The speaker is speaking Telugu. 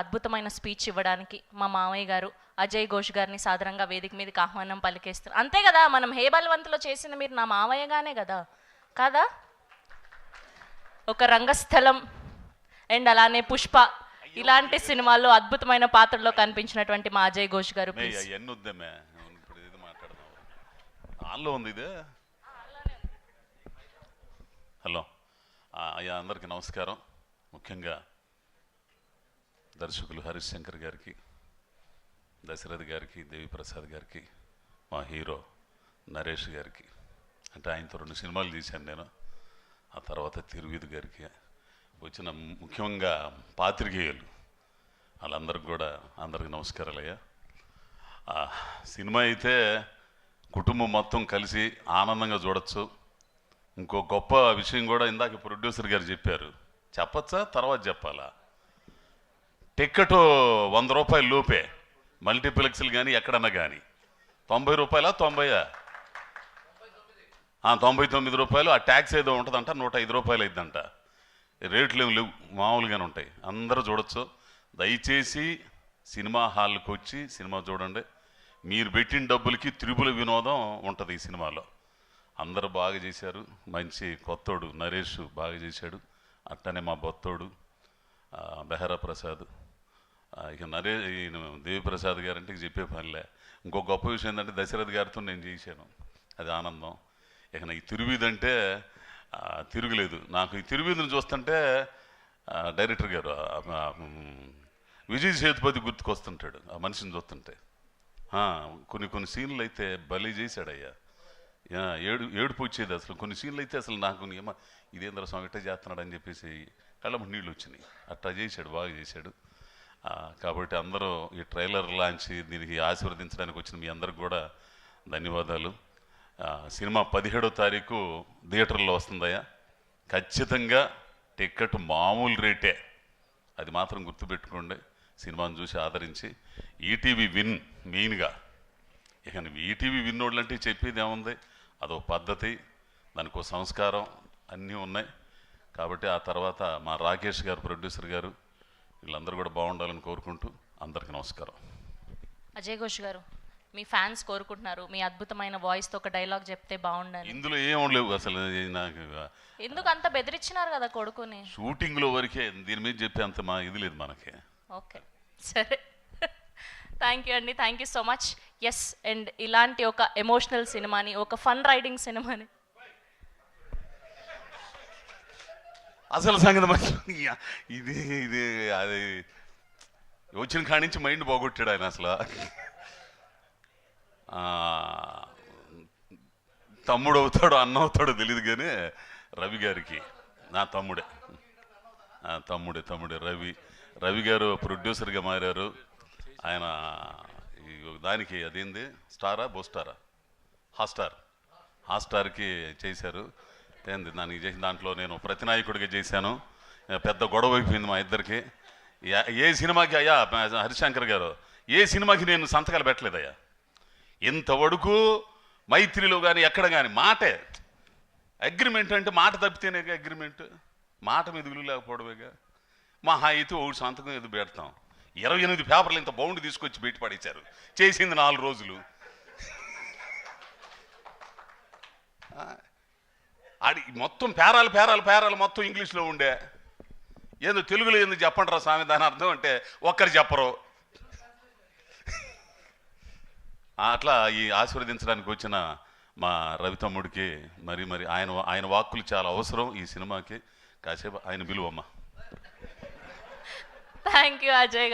అద్భుతమైన స్పీచ్ ఇవ్వడానికి మా మామయ్య గారు అజయ్ ఘోష్ గారిని సాదరంగా వేదిక మీదకి ఆహ్వానం పలికేస్తారు. అంతే కదా, మనం హే బలవంతులో చేసింది మీరు నా మామయ్యగానే కదా కాదా? ఒక రంగస్థలం అండ్ అలానే పుష్ప ఇలాంటి సినిమాల్లో అద్భుతమైన పాత్రలో కనిపించినటువంటి మా అజయ్ ఘోష్ గారు. హలో అయ్యా, అందరికీ నమస్కారం. ముఖ్యంగా దర్శకులు హరీష్ శంకర్ గారికి, దశరథ్ గారికి, దేవిప్రసాద్ గారికి, మా హీరో నరేష్ గారికి, అంటే ఆయనతో 2 సినిమాలు తీశాను నేను. ఆ తర్వాత తిరువిధు గారికి వచ్చిన ముఖ్యంగా పాత్రికేయులు వాళ్ళందరికి కూడా అందరికి నమస్కారాలు అయ్యా. సినిమా అయితే కుటుంబం మొత్తం కలిసి ఆనందంగా చూడొచ్చు. ఇంకో గొప్ప విషయం కూడా ఇందాక ప్రొడ్యూసర్ గారు చెప్పారు, చెప్పచ్చా తర్వాత చెప్పాలా? టికెట్ 100 రూపాయల లోపే, మల్టీప్లెక్స్లు కానీ ఎక్కడన్నా కానీ. 90 రూపాయలా 90? 99 రూపాయలు. ఆ ట్యాక్స్ ఏదో ఉంటుందంట, 105 రూపాయలు అయిద్దంట. రేట్లు ఏమి లేవు, మామూలుగానే ఉంటాయి. అందరూ చూడొచ్చు. దయచేసి సినిమా హాల్కి వచ్చి సినిమా చూడండి. మీరు పెట్టిన డబ్బులకి త్రిపుల వినోదం ఉంటుంది ఈ సినిమాలో. అందరూ బాగా చేశారు. మంచి కొత్తోడు నరేష్ బాగా చేశాడు, అట్టనే మా బొత్తోడు బెహరా ప్రసాద్, ఇక ఈయన దేవిప్రసాద్ గారంటే చెప్పే పనిలే. ఇంకో గొప్ప విషయం ఏంటంటే దశరథ్ గారితో నేను చేశాను, అది ఆనందం. ఇక ఈ తిరువిధంటే తిరుగులేదు నాకు. ఈ తిరువిధుని చూస్తుంటే డైరెక్టర్ గారు విజయ్ సేతుపతి గుర్తుకొస్తుంటాడు ఆ మనిషిని చూస్తుంటే. కొన్ని సీన్లు అయితే బలి చేశాడయ్యా, ఏడుపు వచ్చేది అసలు. కొన్ని సీన్లు అయితే అసలు నాకు ఇదేంద్ర స్వామి ఇట్ట చేస్తున్నాడు అని చెప్పేసి కళ్ళము నీళ్ళు వచ్చినాయి. అట్టా చేశాడు, బాగా చేశాడు. కాబట్టి అందరూ ఈ ట్రైలర్ లాంచ్ దీనికి ఆశీర్వదించడానికి వచ్చిన మీ అందరికి కూడా ధన్యవాదాలు. సినిమా 17వ తారీఖు థియేటర్లో వస్తుందయ్యా. ఖచ్చితంగా టికెట్ మామూలు రేటే, అది మాత్రం గుర్తుపెట్టుకోండి. సినిమాను చూసి ఆదరించి ఈటీవీ విన్ మెయిన్గా. ఇక ఈటీవీ విన్ వాళ్ళంటే చెప్పేది ఏముంది, అదొక పద్ధతి, దానికి ఒక సంస్కారం అన్నీ ఉన్నాయి. కాబట్టి ఆ తర్వాత మా రాకేష్ గారు ప్రొడ్యూసర్ గారు వీళ్ళందరూ కూడా బాగుండాలని కోరుకుంటూ అందరికీ నమస్కారం. అజయ్ ఘోష్ గారు, మీ ఫ్యాన్స్ కోరుకుంటున్నారు మీ అద్భుతమైన వాయిస్తో ఒక డైలాగ్ చెప్తే బాగుండాలి. ఇందులో ఏం లేవు అసలు. నాకు ఎందుకు అంత బెదిరించినారు కదా కొడుకుని? షూటింగ్లో వరకే, దీని మీద చెప్పే అంత ఇది లేదు మనకి. ఓకే సరే, థ్యాంక్ యూ అండి, thank you so much. Yes, and ఇలాంటి ఒక ఎమోషనల్ సినిమాని, ఒక ఫన్ రైడింగ్ సినిమాని అసలు సంగతి మంచి ఇది అది వచ్చిన కాడి నుంచి మైండ్ పోగొట్టాడు ఆయన అసలు. తమ్ముడు అవుతాడో అన్న అవుతాడో తెలియదు కానీ రవి గారికి, నా తమ్ముడే రవి గారు ప్రొడ్యూసర్గా మారారు. ఆయన దానికి అదేంది బోస్టారా హాట్స్టార్కి చేశారు. ఏంది దానికి చేసిన దాంట్లో నేను ప్రతినాయకుడిగా చేశాను. పెద్ద గొడవ అయిపోయింది మా ఇద్దరికి. ఏ సినిమాకి అయ్యా హరిశంకర్ గారు, ఏ సినిమాకి నేను సంతకాలు పెట్టలేదయ్యా ఇంతవరకు. మైత్రిలో కానీ ఎక్కడ కానీ మాటే అగ్రిమెంట్, అంటే మాట తప్పితేనే అగ్రిమెంట్, మాట మీద విలువ లేకపోవడమేగా. మహా అయితే ఒకటి సంతకం ఏదో పెడతాం. 28 పేపర్లు ఇంత బౌండ్ తీసుకొచ్చి బయట పడేశారు. చేసింది 4 రోజులు. అది మొత్తం పేరాలు మొత్తం ఇంగ్లీష్లో ఉండే. ఏదో తెలుగులో ఎందుకు చెప్పండి రా స్వామి, దాని అర్థం అంటే ఒక్కరు చెప్పరు. అట్లా ఈ ఆశీర్వదించడానికి వచ్చిన మా రవి తమ్ముడికి మరి ఆయన వాక్కులు చాలా అవసరం ఈ సినిమాకి. కాసేపు ఆయన పిలువమ్మా. Thank you Ajay.